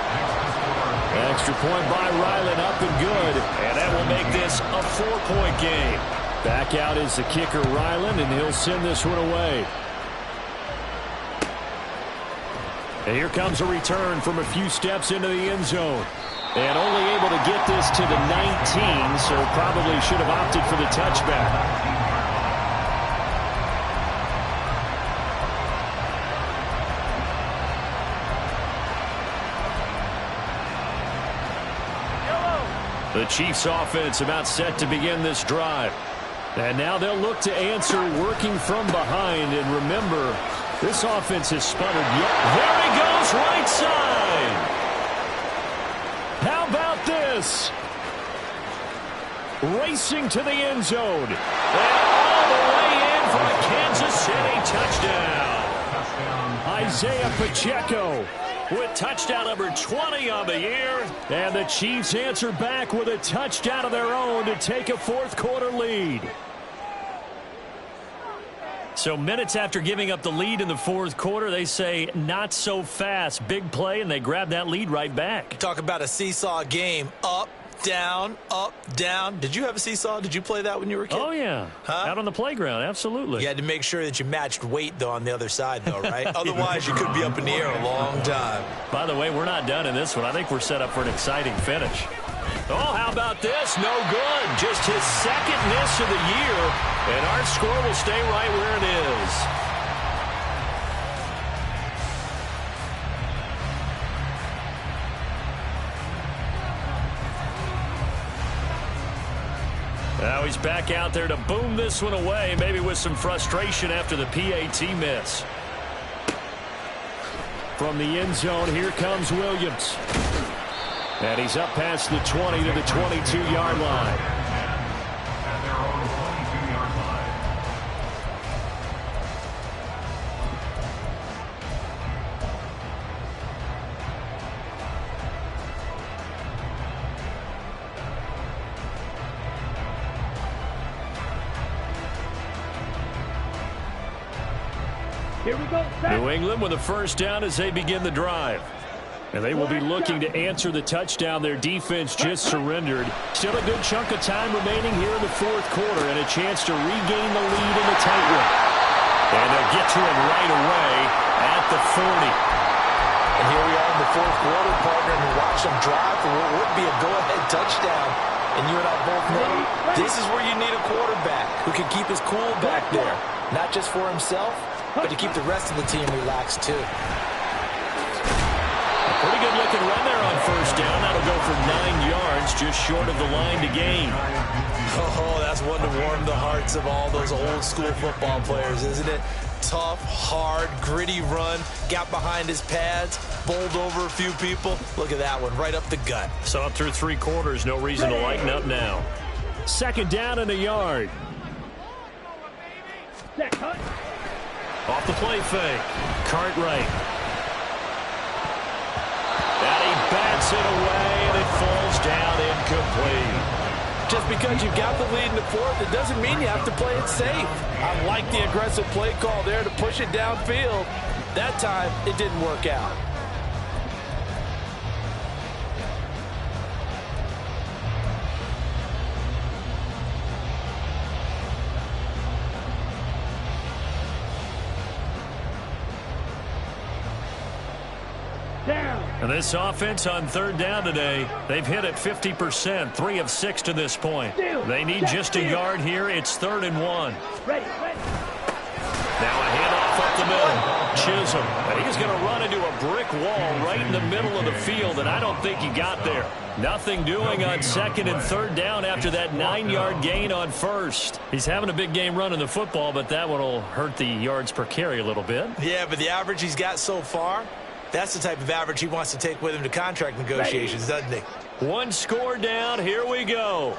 Speaker 1: Extra point by Ryland, up and good. And that will make this a 4-point game. Back out is the kicker, Ryland, and he'll send this one away. And here comes a return from a few steps into the end zone. And only able to get this to the 19, so probably should have opted for the touchback. The Chiefs offense about set to begin this drive. And now they'll look to answer working from behind. And remember, this offense has sputtered yet. There he goes, right side. How about this? Racing to the end zone. And all the way in for a Kansas City touchdown. Isaiah Pacheco with touchdown number 20 on the year. And the Chiefs answer back with a touchdown of their own to take a 4th quarter lead. So minutes after giving up the lead in the 4th quarter, they say not so fast. Big play, and they grab that lead right back.
Speaker 3: Talk about a seesaw game. Up, down, up, down. Did you have a seesaw? Did you play that when you were a kid?
Speaker 1: Oh, yeah.
Speaker 3: Huh?
Speaker 1: Out on the playground, absolutely.
Speaker 3: You had to make sure that you matched weight, though, on the other side, though, right? Otherwise, you could be up in the air a long time.
Speaker 1: By the way, we're not done in this one. I think we're set up for an exciting finish. Oh, how about this? No good. Just his 2nd miss of the year, and our score will stay right where it is. Now he's back out there to boom this one away, maybe with some frustration after the PAT miss. From the end zone, here comes Williams. And he's up past the 20 to the 22-yard line.
Speaker 2: Here we go.
Speaker 1: New England with a first down as they begin the drive. And they will be looking to answer the touchdown their defense just surrendered. Still a good chunk of time remaining here in the 4th quarter and a chance to regain the lead in the tight one. And they'll get to him right away at the 40.
Speaker 3: And here we are in the 4th quarter, partner, and watch them drive for what would be a go-ahead touchdown. And you and I both know this is where you need a quarterback who can keep his cool back there. Not just for himself, but to keep the rest of the team relaxed, too.
Speaker 1: Pretty good looking run there on 1st first down. That'll go for 9 yards, just short of the line to gain.
Speaker 3: Oh, that's one to warm the hearts of all those old school football players, isn't it? Tough, hard, gritty run, got behind his pads, bowled over a few people. Look at that one, right up the gut.
Speaker 1: Saw it through 3 quarters, no reason to lighten up now. 2nd down and a yard. Off the play fake, Cartwright. And he bats it away, and it falls down incomplete.
Speaker 4: Just because you've got the lead in the 4th, it doesn't mean you have to play it safe. I like the aggressive play call there to push it downfield. That time, it didn't work out.
Speaker 1: And this offense on 3rd down today, they've hit it 50%, 3 of 6 to this point. They need just a yard here. It's 3rd and 1. Now a handoff up the middle. Chisholm, and he's going to run into a brick wall right in the middle of the field, and I don't think he got there. Nothing doing on 2nd and 3rd down after that 9-yard gain on 1st. He's having a big game running the football, but that one will hurt the yards per carry a little bit.
Speaker 3: Yeah, but the average he's got so far, that's the type of average he wants to take with him to contract negotiations, doesn't he?
Speaker 1: 1 score down. Here we go.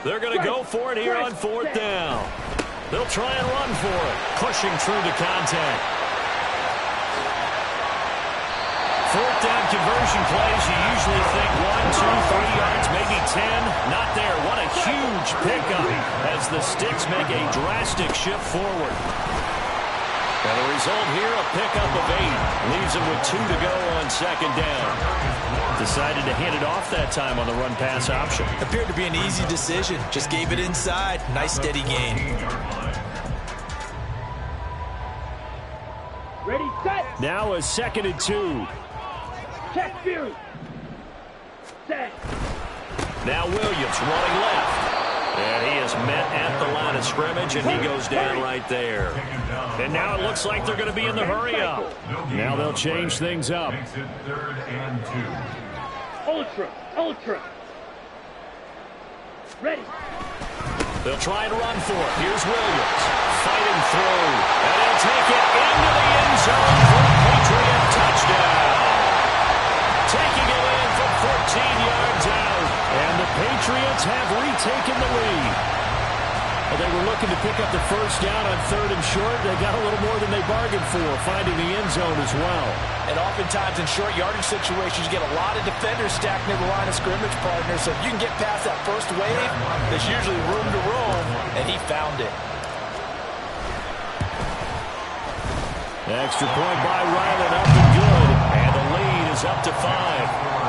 Speaker 1: They're going to go for it here on 4th down. They'll try and run for it. Pushing through to contact. 4th down conversion plays. You usually think 1, 2, 3 yards, maybe 10. Not there. What a huge pickup as the Sticks make a drastic shift forward. And the result here, a pickup of 8. Leaves him with 2 to go on 2nd down. Decided to hand it off that time on the run-pass option.
Speaker 3: Appeared to be an easy decision. Just gave it inside. Nice, steady gain.
Speaker 2: Ready, set.
Speaker 1: Now a 2nd and 2.
Speaker 2: Check Fury. Set.
Speaker 1: Now Williams running left. And he is met at the line of scrimmage, and he goes down right there. And now it looks like they're going to be in the hurry-up. Now they'll change things up.
Speaker 2: Ultra. Ready.
Speaker 1: They'll try and run for it. Here's Williams. Fighting through. And he'll take it into the end zone for a Patriot touchdown. Taking it in from 14 yards out. And the Patriots have retaken the lead. Well, they were looking to pick up the first down on 3rd and short. They got a little more than they bargained for, finding the end zone as well.
Speaker 4: And oftentimes in short yardage situations, you get a lot of defenders stacked near the line of scrimmage, partner. So if you can get past that first wave, there's usually room to roam, and he found it.
Speaker 1: Extra point by Ryland, up and good. And the lead is up to 5.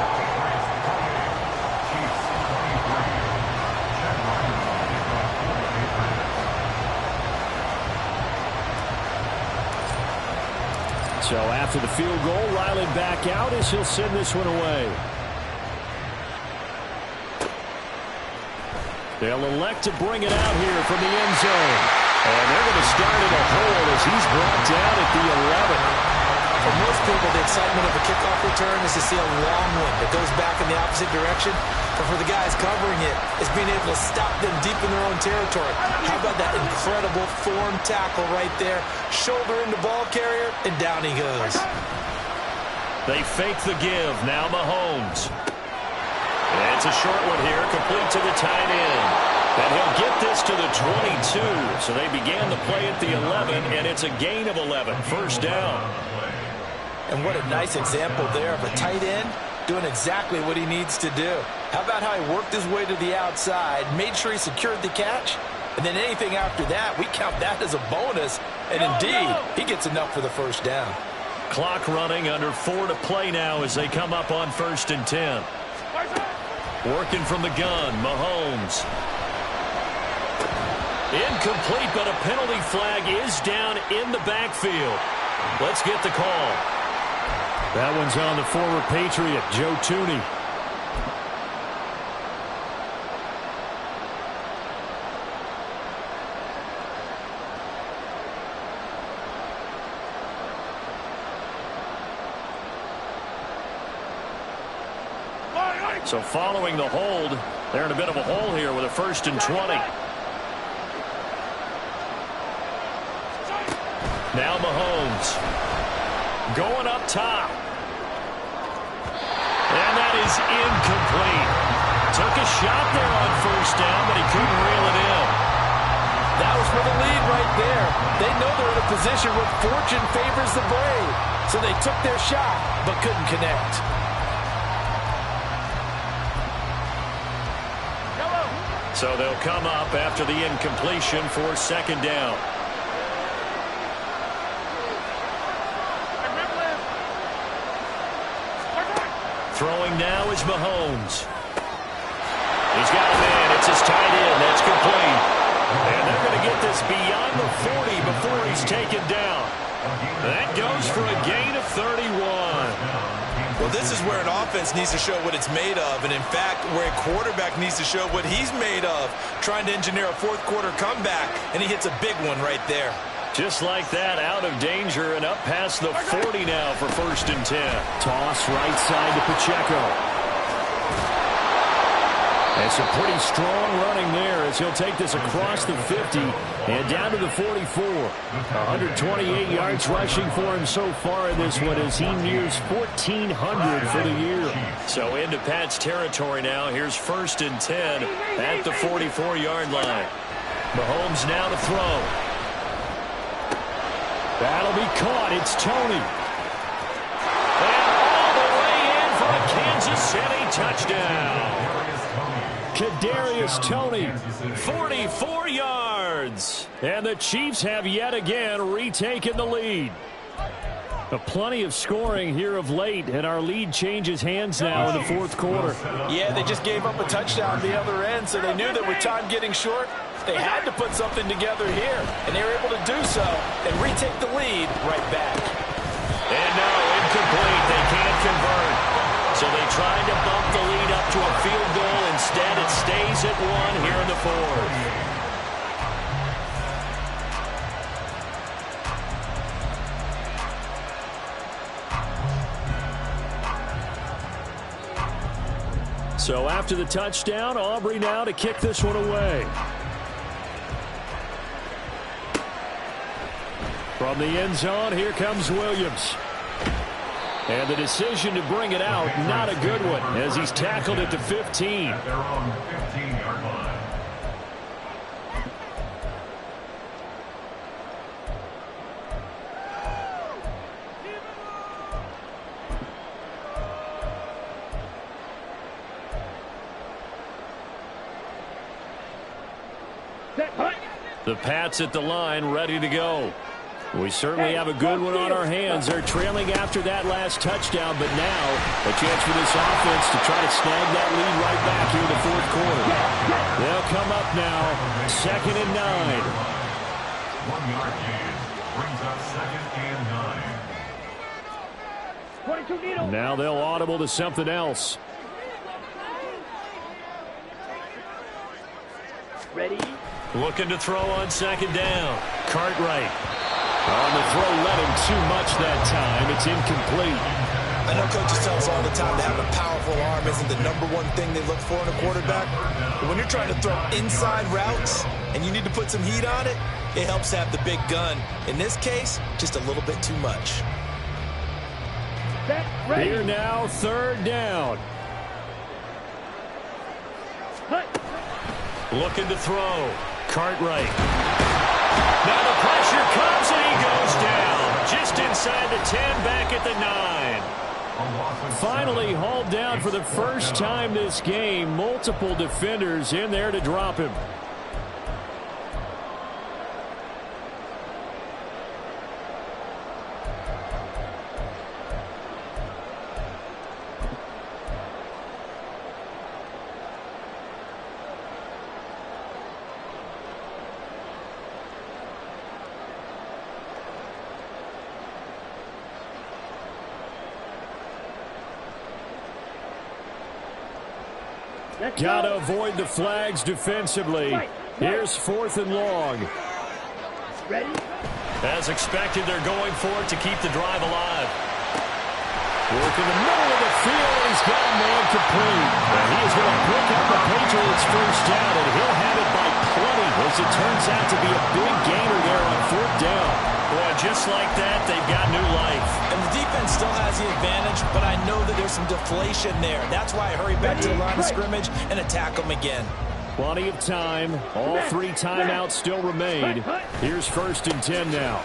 Speaker 1: So after the field goal, Ryland back out as he'll send this one away. They'll elect to bring it out here from the end zone. And they're going to start at a hold as he's brought down at the 11.
Speaker 3: For most people, the excitement of a kickoff return is to see a long one that goes back in the opposite direction. But for the guys covering it, it's being able to stop them deep in their own territory. How about that incredible form tackle right there? Shoulder into ball carrier, and down he goes.
Speaker 1: They fake the give. Now Mahomes. And it's a short one here, complete to the tight end. And he'll get this to the 22. So they began the play at the 11, and it's a gain of 11. First down.
Speaker 3: And what a nice example there of a tight end doing exactly what he needs to do. How about how he worked his way to the outside, made sure he secured the catch, and then anything after that, we count that as a bonus. And indeed, he gets enough for the first down.
Speaker 1: Clock running, under 4 to play now as they come up on 1st and 10. Working from the gun, Mahomes. Incomplete, but a penalty flag is down in the backfield. Let's get the call. That one's on the former Patriot, Joe Thuney. So following the hold, they're in a bit of a hole here with a 1st and 20. Now Mahomes going up top. And that is incomplete. Took a shot there on 1st down, but he couldn't reel it in.
Speaker 4: That was for the lead right there. They know they're in a position where fortune favors the brave. So they took their shot, but couldn't connect.
Speaker 1: So they'll come up after the incompletion for 2nd down. Throwing now is Mahomes. He's got a man. It's his tight end. That's complete. And they're going to get this beyond the 40 before he's taken down. That goes for a gain of 31.
Speaker 3: Well, this is where an offense needs to show what it's made of, and in fact, where a quarterback needs to show what he's made of, trying to engineer a 4th quarter comeback, and he hits a big one right there.
Speaker 1: Just like that, out of danger and up past the 40 now for 1st and 10. Toss right side to Pacheco. And some pretty strong running there as he'll take this across the 50 and down to the 44. 128 yards rushing for him so far in this one as he nears 1,400 for the year. So into Pat's territory now. Here's 1st and 10 at the 44-yard line. Mahomes now to throw. That'll be caught. It's Toney. And all the way in for a Kansas City touchdown. Kadarius Toney, 44 yards. And the Chiefs have yet again retaken the lead. Plenty of scoring here of late, and our lead changes hands now in the 4th quarter.
Speaker 4: Yeah, they just gave up a touchdown the other end, so they knew that with time getting short, they had to put something together here, and they were able to do so and retake the lead right back.
Speaker 1: And no, incomplete. They can't convert. So they tried to bump the lead up to a field goal. Instead, it stays at 1 here in the 4th. So after the touchdown, Aubrey now to kick this one away. From the end zone, here comes Williams. And the decision to bring it out, not a good one, as he's tackled at the 15.
Speaker 5: They're on the 15-yard line.
Speaker 1: The Pats at the line, ready to go. We certainly have a good one on our hands. They're trailing after that last touchdown, but now a chance for this offense to try to snag that lead right back here in the 4th quarter. They'll come up now, 2nd and 9.
Speaker 5: 1-yard gain brings up 2nd and 9.
Speaker 1: Now they'll audible to something else.
Speaker 2: Ready?
Speaker 1: Looking to throw on 2nd down. Cartwright. On the throw, led him too much that time. It's incomplete.
Speaker 3: I know coaches tell us all the time that having a powerful arm isn't the #1 thing they look for in a quarterback. But when you're trying to throw inside routes and you need to put some heat on it, it helps to have the big gun. In this case, just a little bit too much.
Speaker 1: Here now, 3rd down. Looking to throw. Cartwright. Now the pressure comes and he goes down. Just inside the 10, back at the 9. Finally hauled down for the first time this game. Multiple defenders in there to drop him. Got to avoid the flags defensively. Here's 4th and long.
Speaker 2: Ready?
Speaker 1: As expected, they're going for it to keep the drive alive. Working the middle of the field, and he's got a man complete. And he is going to pick up the Patriots first down, and he'll have it by plenty, as it turns out to be a big gainer there on fourth down. Boy, just like that, they've got new life.
Speaker 3: And the defense still has the advantage, but I know that there's some deflation there. That's why I hurry back to the line of scrimmage and attack them again.
Speaker 1: Plenty of time. All 3 timeouts still remain. Here's 1st and 10 now.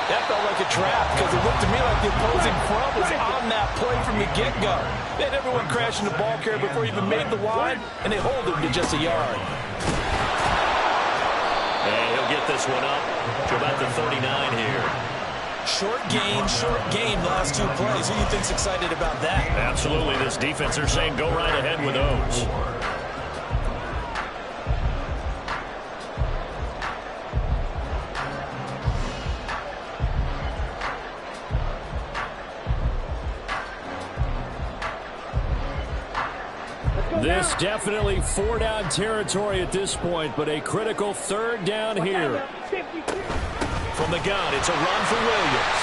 Speaker 4: That felt like a trap because it looked to me like the opposing front was on that play from the get-go. They had everyone crashing the ball carrier before he even made the line, and they hold him to just a yard.
Speaker 1: And he'll get this one up to about the 39 here.
Speaker 3: Short game, last 2 plays. Who do you think's excited about that?
Speaker 1: Absolutely. This defense, they're saying go right ahead with those. This definitely 4-down territory at this point, but a critical 3rd down here. From the gun, it's a run for Williams.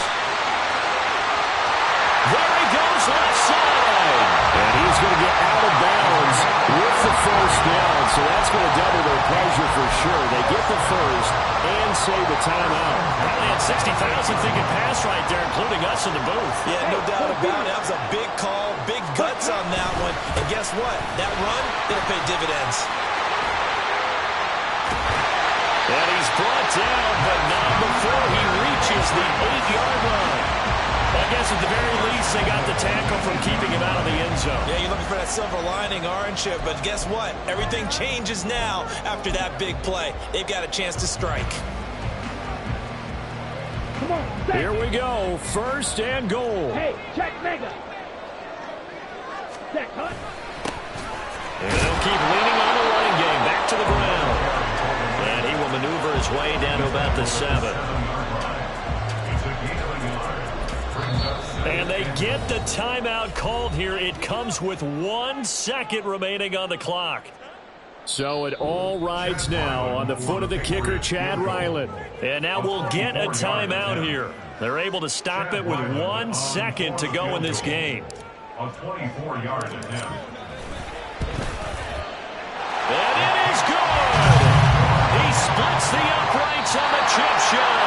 Speaker 1: There he goes, left side. And he's going to get out of bounds with the first down, so that's going to double their pleasure for sure. They get the first and save the timeout. Probably had 60,000 thinking pass right there, including us in the booth.
Speaker 3: Yeah, no doubt about it. That was a big call, big guts on that one. And guess what? That run, it'll pay dividends.
Speaker 1: And he's brought down, but not before he reaches the 8-yard line. I guess at the very least, they got the tackle from keeping him out of the end zone.
Speaker 3: Yeah, you're looking for that silver lining, aren't you? But guess what? Everything changes now after that big play. They've got a chance to strike.
Speaker 2: Come on,
Speaker 1: here we go. 1st and goal.
Speaker 2: Hey, check mega. Check, huh?
Speaker 1: And they'll keep leaning on the running game. Back to the ground. And he will maneuver his way down to about the 7. And they get the timeout called here. It comes with 1 second remaining on the clock. So it all rides now on the foot of the kicker, Chad Ryland. And now we'll get a timeout here. They're able to stop it with 1 second to go in this game.
Speaker 5: A 24-yard attempt.
Speaker 1: And it is good. He splits the uprights on the chip shot.